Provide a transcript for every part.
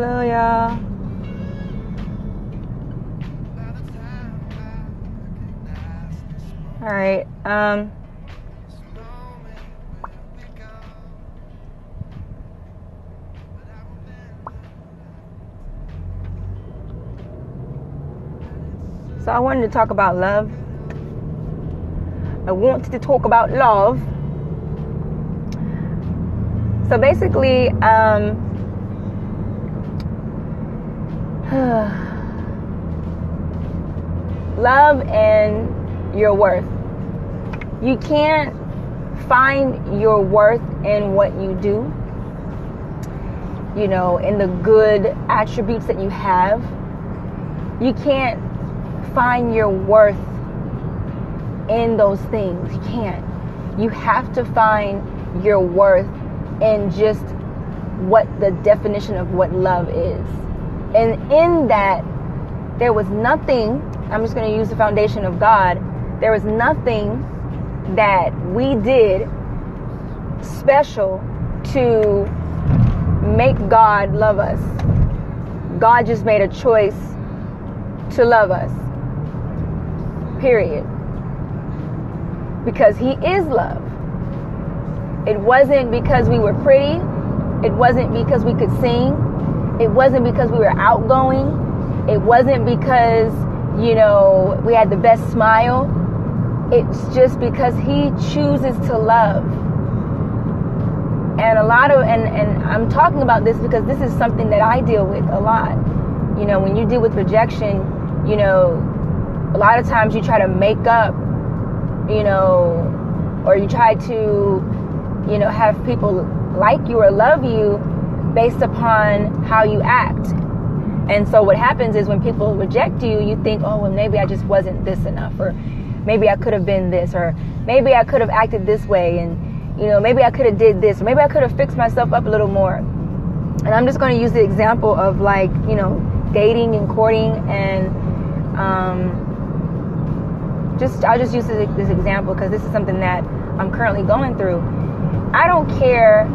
Hello, y'all. All right. So I wanted to talk about love. I wanted to talk about love. So basically, love and your worth. You can't find your worth in what you do, in the good attributes that you have. You can't find your worth in those things. You can't. You have to find your worth in just what the definition of what love is. And in that, there was nothing, I'm just going to use the foundation of God, there was nothing that we did special to make God love us. God just made a choice to love us. Period. Because He is love. It wasn't because we were pretty. It wasn't because we could sing. It wasn't because we were outgoing. It wasn't because, we had the best smile. It's just because He chooses to love. And and I'm talking about this because this is something that I deal with a lot. When you deal with rejection, a lot of times you try to make up, or you try to, have people like you or love you based upon how you act. And so what happens is when people reject you, you think, oh, well, maybe I just wasn't this enough, or maybe I could have been this, or maybe I could have acted this way, and, maybe I could have did this, or maybe I could have fixed myself up a little more. And I'm just going to use the example of dating and courting, and I'll just use this example because this is something that I'm currently going through. I don't care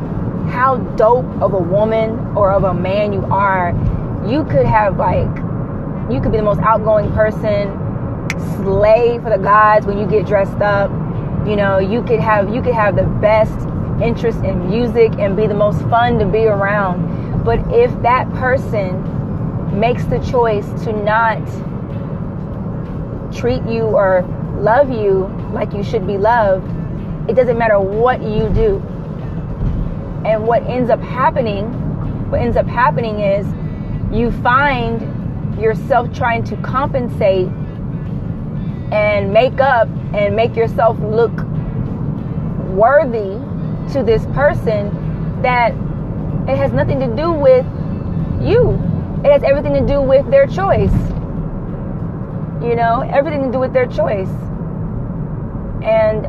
how dope of a woman or of a man you are. You could be the most outgoing person, slay for the gods when you get dressed up. You could have the best interest in music and be the most fun to be around. But if that person makes the choice to not treat you or love you like you should be loved, it doesn't matter what you do. And what ends up happening is you find yourself trying to compensate and make up and make yourself look worthy to this person that it has nothing to do with you. It has everything to do with their choice. Everything to do with their choice. And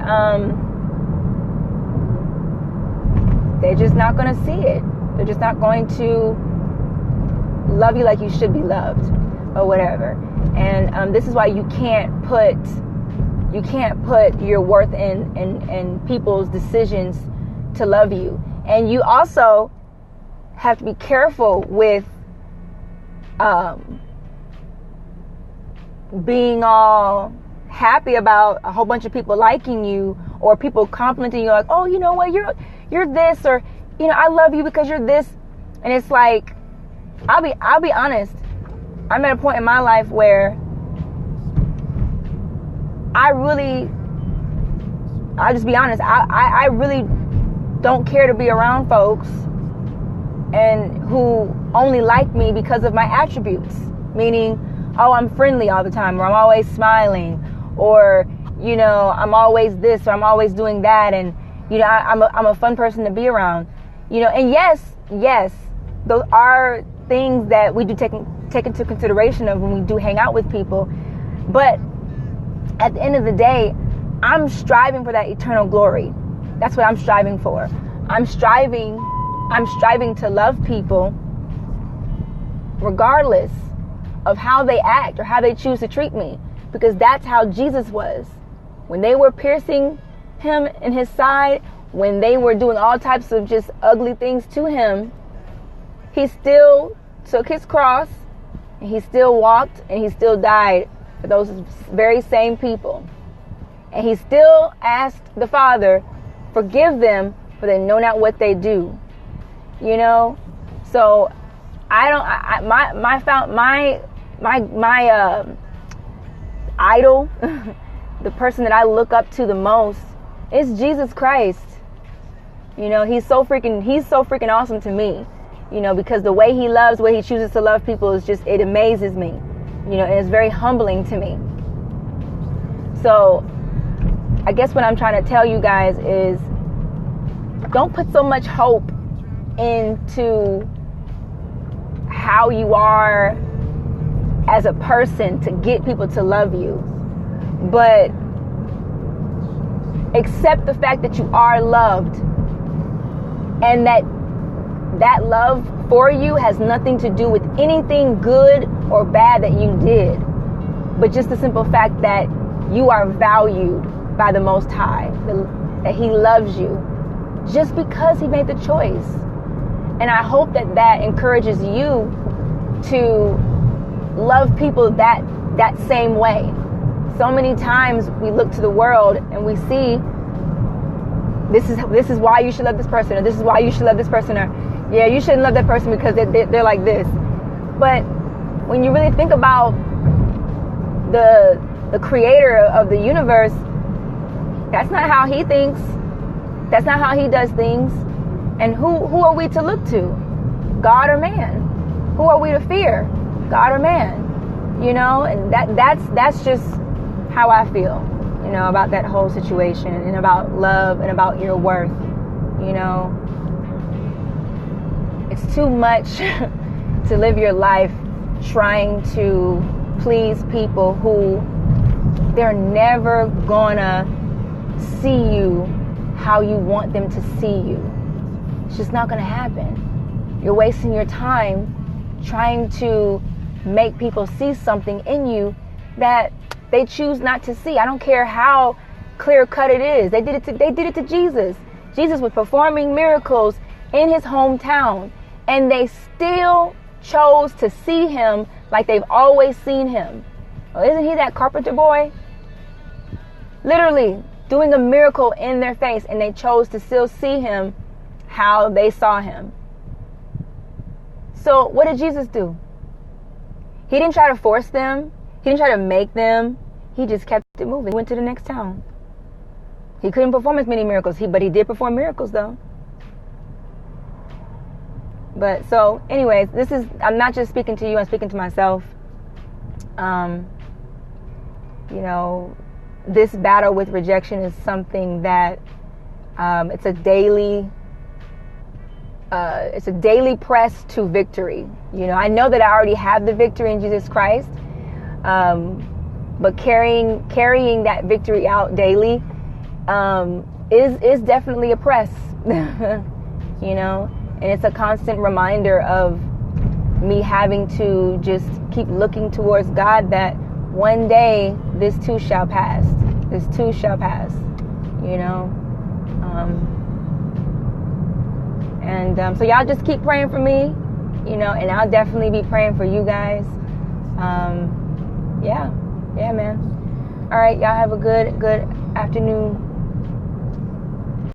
they're just not going to see it. They're just not going to love you like you should be loved or whatever. And this is why you can't put your worth in people's decisions to love you. And you also have to be careful with being all happy about a whole bunch of people liking you or people complimenting you like, oh, you know what, you're this, or I love you because you're this. And it's like, I'll be honest, I'm at a point in my life where I'll just be honest, I really don't care to be around folks and who only like me because of my attributes, meaning, oh, I'm friendly all the time, or I'm always smiling, or I'm always this, or I'm always doing that, and I'm a fun person to be around, and yes, those are things that we do take into consideration of when we do hang out with people. But at the end of the day, I'm striving for that eternal glory. That's what I'm striving for. I'm striving to love people regardless of how they act or how they choose to treat me, because that's how Jesus was. When they were piercing him in his side, when they were doing all types of just ugly things to him, he still took his cross, and he still walked, and he still died for those very same people. And he still asked the Father, forgive them, for they know not what they do. You know? So my idol, the person that I look up to the most, is Jesus Christ. You know, he's so freaking awesome to me. You know, because the way he loves, the way he chooses to love people is just, it amazes me. You know, and it's very humbling to me. So I guess what I'm trying to tell you guys is, don't put so much hope into how you are as a person to get people to love you, but accept the fact that you are loved, and that love for you has nothing to do with anything good or bad that you did, but just the simple fact that you are valued by the Most High, that he loves you just because he made the choice. And I hope that encourages you to love people that same way. So many times we look to the world and we see, this is why you should love this person, or this is why you should love this person, or yeah, you shouldn't love that person because they're like this. But when you really think about the creator of the universe, that's not how he thinks. That's not how he does things. And who are we to look to? God or man? Who are we to fear? God or man? You know, and that's just how I feel, you know, about that whole situation, and about love, and about your worth. You know, it's too much to live your life trying to please people who they're never gonna see you how you want them to see you. It's just not gonna happen. You're wasting your time trying to make people see something in you that they choose not to see. I don't care how clear cut it is. They did it to Jesus. Jesus was performing miracles in his hometown, and they still chose to see him like they've always seen him. Well, isn't he that carpenter boy? Literally doing a miracle in their face, and they chose to still see him how they saw him. So what did Jesus do? He didn't try to force them. He didn't try to make them. He just kept it moving. He went to the next town. He couldn't perform as many miracles, but he did perform miracles though. But so anyways, I'm not just speaking to you, I'm speaking to myself. You know, this battle with rejection is something that it's a daily press to victory. You know, I know that I already have the victory in Jesus Christ, but carrying that victory out daily is definitely a press. You know, and it's a constant reminder of me having to just keep looking towards God, that one day this too shall pass. This too shall pass. You know. So y'all just keep praying for me, you know, and I'll definitely be praying for you guys. Yeah, man. All right, y'all have a good afternoon.